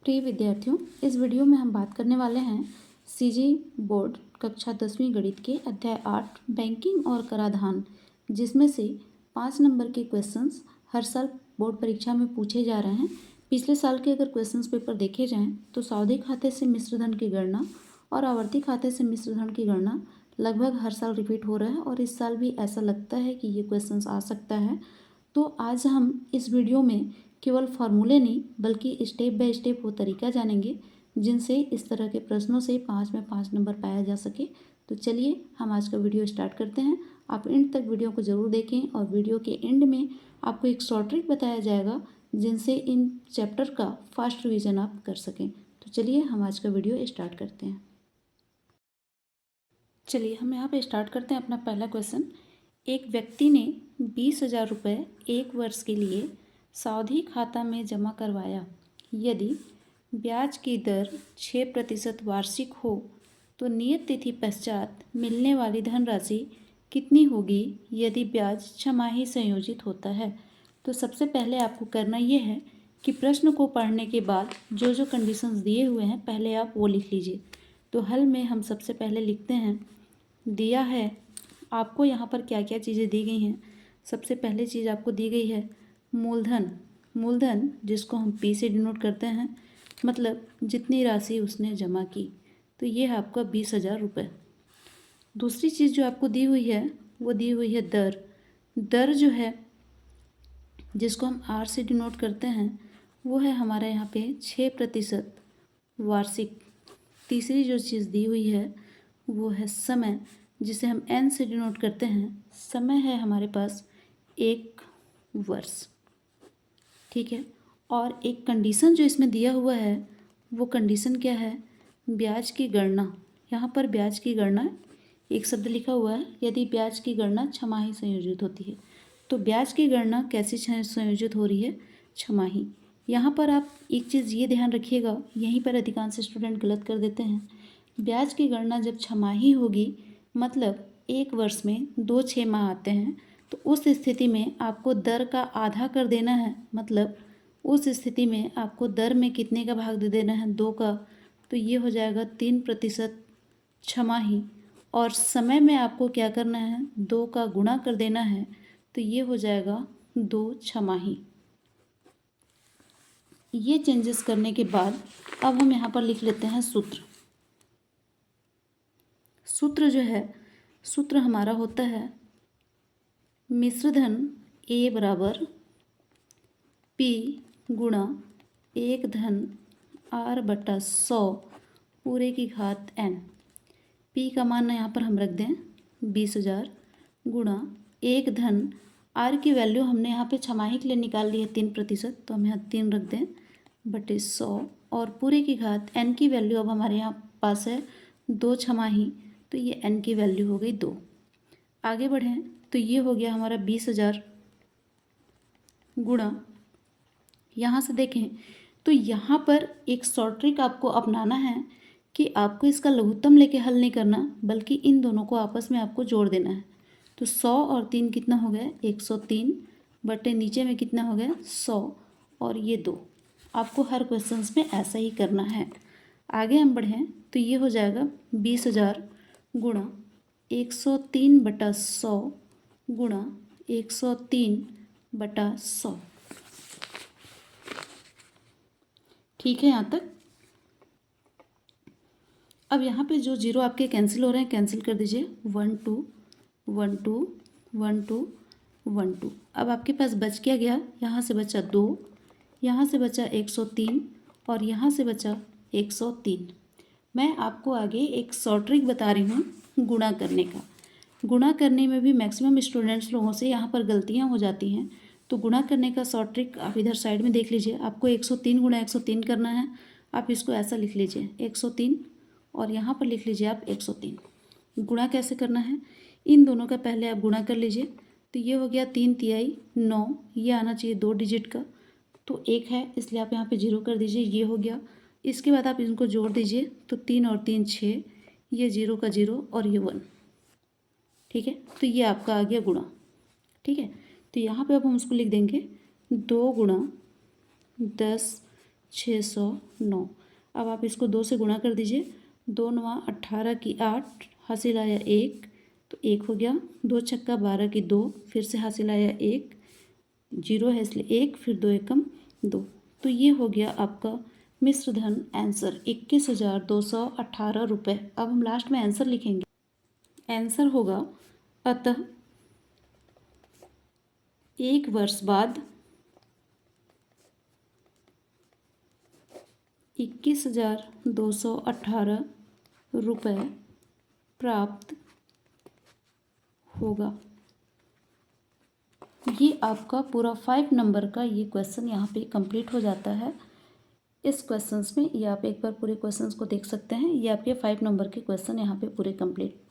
प्रिय विद्यार्थियों, इस वीडियो में हम बात करने वाले हैं सीजी बोर्ड कक्षा 10वीं गणित के अध्याय 8 बैंकिंग और कराधान, जिसमें से 5 नंबर के क्वेश्चंस हर साल बोर्ड परीक्षा में पूछे जा रहे हैं। पिछले साल के अगर क्वेश्चंस पेपर देखे जाएं तो सावधि खाते से मिश्र धन की गणना और आवर्ती खाते से मिश्र धन की गणना लगभग हर साल रिपीट हो रहा है और इस साल भी ऐसा लगता है कि ये क्वेश्चंस आ सकता है। तो आज हम इस वीडियो में केवल फार्मूले नहीं बल्कि स्टेप बाय स्टेप वो तरीका जानेंगे जिनसे इस तरह के प्रश्नों से 5 में 5 नंबर पाया जा सके। तो चलिए हम आज का वीडियो स्टार्ट करते हैं। आप एंड तक वीडियो को ज़रूर देखें और वीडियो के एंड में आपको एक शॉर्ट ट्रिक बताया जाएगा जिनसे इन चैप्टर का फास्ट रिवीजन आप कर सकें। तो चलिए हम आज का वीडियो स्टार्ट करते हैं। चलिए हम यहाँ पे स्टार्ट करते हैं अपना पहला क्वेश्चन। एक व्यक्ति ने 20,000 रुपये एक वर्ष के लिए सावधि खाता में जमा करवाया। यदि ब्याज की दर 6% वार्षिक हो तो नियत तिथि पश्चात मिलने वाली धनराशि कितनी होगी यदि ब्याज छमाही संयोजित होता है। तो सबसे पहले आपको करना ये है कि प्रश्न को पढ़ने के बाद जो जो कंडीशंस दिए हुए हैं पहले आप वो लिख लीजिए। तो हल में हम सबसे पहले लिखते हैं, दिया है आपको यहाँ पर क्या क्या चीज़ें दी गई हैं। सबसे पहली चीज़ आपको दी गई है मूलधन जिसको हम पी से डिनोट करते हैं, मतलब जितनी राशि उसने जमा की, तो ये है आपका 20,000 रुपये। दूसरी चीज़ जो आपको दी हुई है वो दी हुई है दर जो है जिसको हम आर से डिनोट करते हैं वो है हमारे यहाँ पे 6% वार्षिक। तीसरी जो चीज़ दी हुई है वो है समय जिसे हम एन से डिनोट करते हैं, समय है हमारे पास 1 वर्ष। ठीक है, और एक कंडीशन जो इसमें दिया हुआ है वो कंडीशन क्या है, ब्याज की गणना। यहाँ पर ब्याज की गणना एक शब्द लिखा हुआ है, यदि ब्याज की गणना छमाही संयोजित होती है। तो ब्याज की गणना कैसे संयोजित हो रही है, छमाही। यहाँ पर आप एक चीज़ ये ध्यान रखिएगा, यहीं पर अधिकांश स्टूडेंट गलत कर देते हैं। ब्याज की गणना जब छमाही होगी मतलब एक वर्ष में 2 6 माह आते हैं, तो उस स्थिति में आपको दर का आधा कर देना है, मतलब उस स्थिति में आपको दर में कितने का भाग दे देना है, 2 का। तो ये हो जाएगा 3% छमाही। और समय में आपको क्या करना है, 2 का गुणा कर देना है, तो ये हो जाएगा 2 छमाही। ये चेंजेस करने के बाद अब हम यहाँ पर लिख लेते हैं सूत्र जो है, सूत्र हमारा होता है मिश्रधन ए बराबर पी गुणा 1 धन आर बटा 100 पूरे की घात एन। पी का मान यहाँ पर हम रख दें 20,000 गुणा 1 धन आर की वैल्यू हमने यहाँ पे छमाही के लिए निकाल ली है 3%, तो हम यहाँ 3 रख दें बटे 100 और पूरे की घात एन की वैल्यू अब हमारे यहाँ पास है 2 छमाही, तो ये एन की वैल्यू हो गई 2। आगे बढ़ें तो ये हो गया हमारा 20,000 गुणा, यहाँ से देखें तो यहाँ पर एक शॉर्ट ट्रिक आपको अपनाना है कि आपको इसका लघुत्तम लेके हल नहीं करना बल्कि इन दोनों को आपस में आपको जोड़ देना है। तो 100 और 3 कितना हो गया, 103 बटे नीचे में कितना हो गया 100 और ये 2। आपको हर क्वेश्चंस में ऐसा ही करना है। आगे हम बढ़ें तो ये हो जाएगा 20,000 गुणा 103 बटा 100 गुणा 103 बटा 100। ठीक है यहाँ तक। अब यहाँ पे जो जीरो आपके कैंसिल हो रहे हैं कैंसिल कर दीजिए, 1 2 1 2 1 2 1 2। अब आपके पास बच क्या गया, यहाँ से बचा 2, यहाँ से बचा 103 और यहाँ से बचा 103। मैं आपको आगे एक शॉर्ट ट्रिक बता रही हूँ गुणा करने का। गुणा करने में भी मैक्सिमम स्टूडेंट्स लोगों से यहाँ पर गलतियाँ हो जाती हैं। तो गुणा करने का शॉर्ट ट्रिक आप इधर साइड में देख लीजिए। आपको 103 गुणा 103 करना है। आप इसको ऐसा लिख लीजिए 103 और यहाँ पर लिख लीजिए आप 103। गुणा कैसे करना है, इन दोनों का पहले आप गुणा कर लीजिए। तो ये हो गया 3 तिहाई 9, ये आना चाहिए 2 डिजिट का, तो 1 है इसलिए आप यहाँ पे 0 कर दीजिए, ये हो गया। इसके बाद आप इनको जोड़ दीजिए तो 3 और 3 6, ये 0 का 0 और ये 1। ठीक है, तो ये आपका आ गया गुणा। ठीक है, तो यहाँ पे अब हम उसको लिख देंगे 2 गुणा 10 609। अब आप इसको 2 से गुणा कर दीजिए। 2 9 18 की 8, हासिल आया 1, तो 1 हो गया। 2 छक्का 12 की 2, फिर से हासिल आया 1, 0 है इसलिए 1, फिर 2 एकम 2। तो ये हो गया आपका मिश्र धन आंसर 21,218 रुपये। अब हम लास्ट में आंसर लिखेंगे। आंसर होगा, अतः 1 वर्ष बाद 21,218 रुपये प्राप्त होगा। ये आपका पूरा 5 नंबर का ये क्वेश्चन यहाँ पे कंप्लीट हो जाता है। इस क्वेश्चंस में ये आप एक बार पूरे क्वेश्चंस को देख सकते हैं। ये आपके 5 नंबर के क्वेश्चन यहाँ पे पूरे कंप्लीट।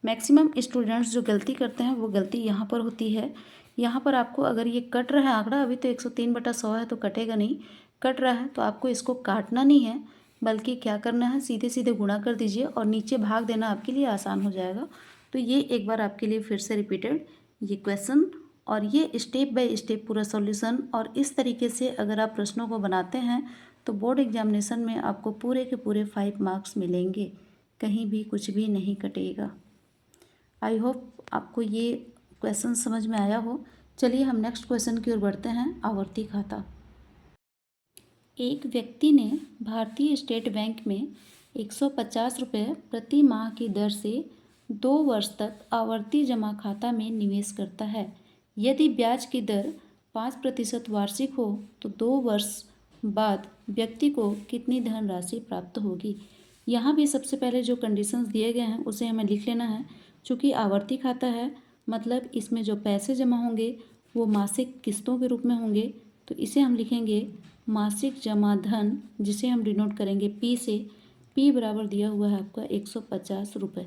मैक्सिमम स्टूडेंट्स जो गलती करते हैं वो गलती यहाँ पर होती है। यहाँ पर आपको अगर ये कट रहा है आंकड़ा, अभी तो 103/100 है तो कटेगा नहीं, कट रहा है तो आपको इसको काटना नहीं है, बल्कि क्या करना है, सीधे सीधे गुणा कर दीजिए और नीचे भाग देना आपके लिए आसान हो जाएगा। तो ये एक बार आपके लिए फिर से रिपीटेड ये क्वेश्चन और ये स्टेप बाय स्टेप पूरा सॉल्यूशन, और इस तरीके से अगर आप प्रश्नों को बनाते हैं तो बोर्ड एग्जामिनेशन में आपको पूरे के पूरे 5 मार्क्स मिलेंगे, कहीं भी कुछ भी नहीं कटेगा। आई होप आपको ये क्वेश्चन समझ में आया हो। चलिए हम नेक्स्ट क्वेश्चन की ओर बढ़ते हैं। आवर्ती खाता। एक व्यक्ति ने भारतीय स्टेट बैंक में 150 रुपये प्रति माह की दर से 2 वर्ष तक आवर्ती जमा खाता में निवेश करता है। यदि ब्याज की दर 5% वार्षिक हो तो 2 वर्ष बाद व्यक्ति को कितनी धनराशि प्राप्त होगी। यहाँ भी सबसे पहले जो कंडीशंस दिए गए हैं उसे हमें लिख लेना है। चूँकि आवर्ती खाता है मतलब इसमें जो पैसे जमा होंगे वो मासिक किस्तों के रूप में होंगे, तो इसे हम लिखेंगे मासिक जमा धन, जिसे हम डिनोट करेंगे पी से। पी बराबर दिया हुआ है आपका 150 रुपये।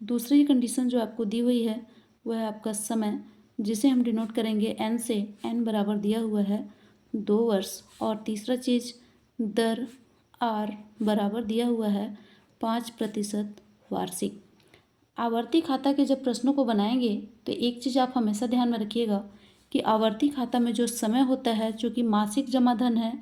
दूसरी कंडीशन जो आपको दी हुई है वह है आपका समय, जिसे हम डिनोट करेंगे एन से। एन बराबर दिया हुआ है 2 वर्ष। और तीसरा चीज़ दर आर बराबर दिया हुआ है 5% वार्षिक। आवर्ती खाता के जब प्रश्नों को बनाएंगे तो एक चीज़ आप हमेशा ध्यान में रखिएगा कि आवर्ती खाता में जो समय होता है, चूँकि मासिक जमा धन है,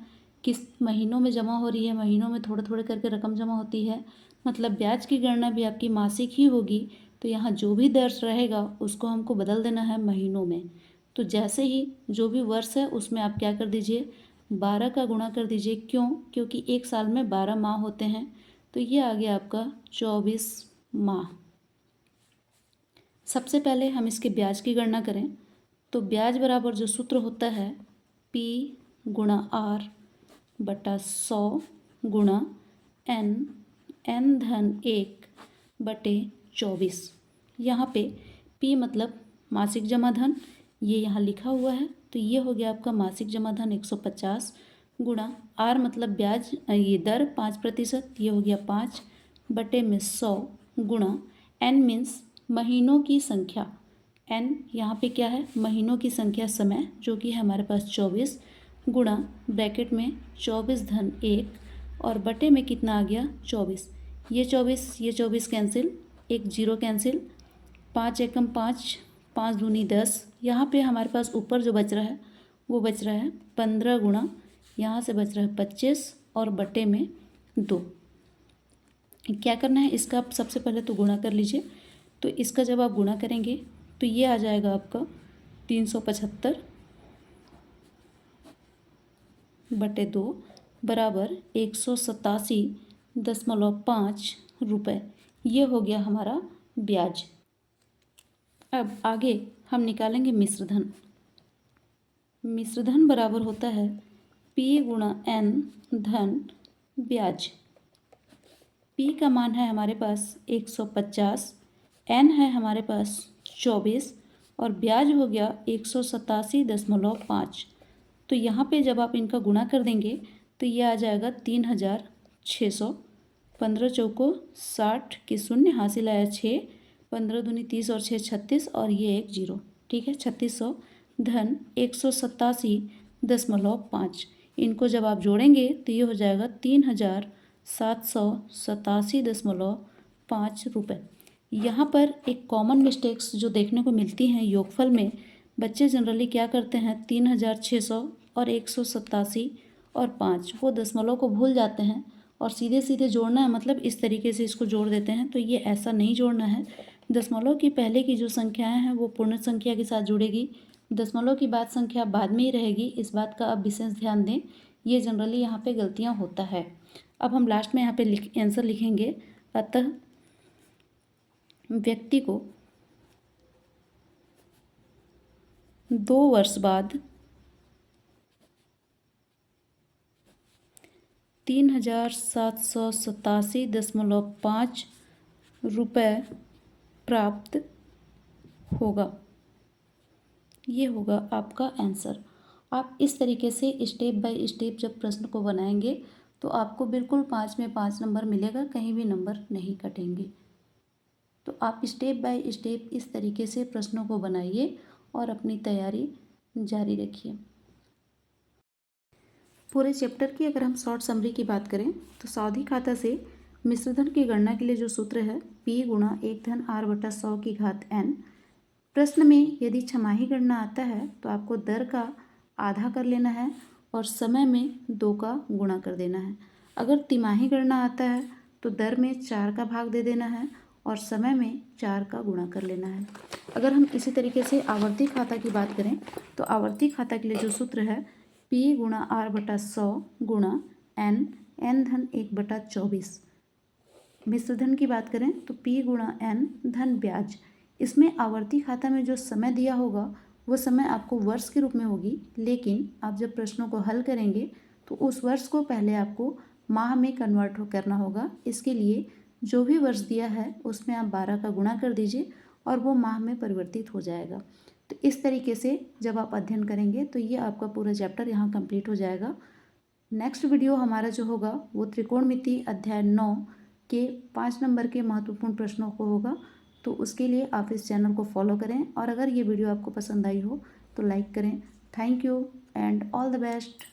किस महीनों में जमा हो रही है, महीनों में थोड़े थोड़े करके रकम जमा होती है, मतलब ब्याज की गणना भी आपकी मासिक ही होगी। तो यहाँ जो भी दर रहेगा उसको हमको बदल देना है महीनों में। तो जैसे ही जो भी वर्ष है उसमें आप क्या कर दीजिए, 12 का गुणा कर दीजिए। क्यों? क्योंकि एक साल में 12 माह होते हैं। तो ये आ गया आपका 24 माह। सबसे पहले हम इसके ब्याज की गणना करें तो ब्याज बराबर जो सूत्र होता है P गुणा R बटा 100 गुणा N, N धन 1 बटे 24। यहाँ पे P मतलब मासिक जमा धन, ये यहाँ लिखा हुआ है, तो ये हो गया आपका मासिक जमा धन 150 गुणा R मतलब ब्याज, ये दर 5%, ये हो गया 5 बटे में 100 गुणा N मीन्स महीनों की संख्या। n यहाँ पे क्या है, महीनों की संख्या समय, जो कि है हमारे पास 24 गुणा ब्रैकेट में 24 धन 1 और बटे में कितना आ गया 24। ये 24 कैंसिल, एक जीरो कैंसिल, 5 एकम 5, 5 दूनी 10। यहाँ पे हमारे पास ऊपर जो बच रहा है वो बच रहा है 15 गुणा, यहाँ से बच रहा है 25 और बटे में 2। क्या करना है, इसका आप सबसे पहले तो गुणा कर लीजिए। तो इसका जब आप गुणा करेंगे तो ये आ जाएगा आपका 375 बटे 2 बराबर 187.5 रुपये। ये हो गया हमारा ब्याज। अब आगे हम निकालेंगे मिश्रधन। मिश्रधन बराबर होता है P गुणा N धन ब्याज। P का मान है हमारे पास 150, N है हमारे पास 24 और ब्याज हो गया 187.5। तो यहाँ पे जब आप इनका गुणा कर देंगे तो ये आ जाएगा 3600। 15 चौको 60 की शून्य, हासिल आया 6, 15 दूनी 30 और 6 36 और ये एक जीरो, ठीक है 3600 धन 187.5। इनको जब आप जोड़ेंगे तो ये हो जाएगा 3787.5 रुपये। यहाँ पर एक कॉमन मिस्टेक्स जो देखने को मिलती हैं योगफल में, बच्चे जनरली क्या करते हैं 3600 और 187 और 5 वो दशमलव को भूल जाते हैं और सीधे सीधे जोड़ना है, मतलब इस तरीके से इसको जोड़ देते हैं। तो ये ऐसा नहीं जोड़ना है। दशमलव की पहले की जो संख्याएं हैं वो पूर्ण संख्या के साथ जुड़ेगी, दशमलव की बाद संख्या बाद में ही रहेगी। इस बात का आप विशेष ध्यान दें, ये जनरली यहाँ पे गलतियाँ होता है। अब हम लास्ट में यहाँ पे आंसर लिखेंगे। अतः व्यक्ति को 2 वर्ष बाद 3787.5 रुपये प्राप्त होगा। ये होगा आपका आंसर। आप इस तरीके से स्टेप बाय स्टेप जब प्रश्न को बनाएंगे तो आपको बिल्कुल 5 में 5 नंबर मिलेगा, कहीं भी नंबर नहीं कटेंगे। तो आप स्टेप बाय स्टेप इस तरीके से प्रश्नों को बनाइए और अपनी तैयारी जारी रखिए। पूरे चैप्टर की अगर हम शॉर्ट समरी की बात करें तो सावधि खाता से मिश्रधन की गणना के लिए जो सूत्र है P गुणा 1 धन R बटा 100 की घात n। प्रश्न में यदि छमाही गणना आता है तो आपको दर का आधा कर लेना है और समय में 2 का गुणा कर देना है। अगर तिमाही गणना आता है तो दर में 4 का भाग दे देना है और समय में 4 का गुणा कर लेना है। अगर हम इसी तरीके से आवर्ती खाता की बात करें तो आवर्ती खाता के लिए जो सूत्र है P गुणा R बटा 100 गुणा n धन 1 बटा 24। मिश्रधन की बात करें तो P गुणा n धन ब्याज। इसमें आवर्ती खाता में जो समय दिया होगा वो समय आपको वर्ष के रूप में होगी, लेकिन आप जब प्रश्नों को हल करेंगे तो उस वर्ष को पहले आपको माह में कन्वर्ट करना होगा। इसके लिए जो भी वर्ष दिया है उसमें आप 12 का गुणा कर दीजिए और वो माह में परिवर्तित हो जाएगा। तो इस तरीके से जब आप अध्ययन करेंगे तो ये आपका पूरा चैप्टर यहाँ कंप्लीट हो जाएगा। नेक्स्ट वीडियो हमारा जो होगा वो त्रिकोणमिति अध्याय 9 के 5 नंबर के महत्वपूर्ण प्रश्नों को होगा। तो उसके लिए आप इस चैनल को फॉलो करें और अगर ये वीडियो आपको पसंद आई हो तो लाइक करें। Thank you and all the best.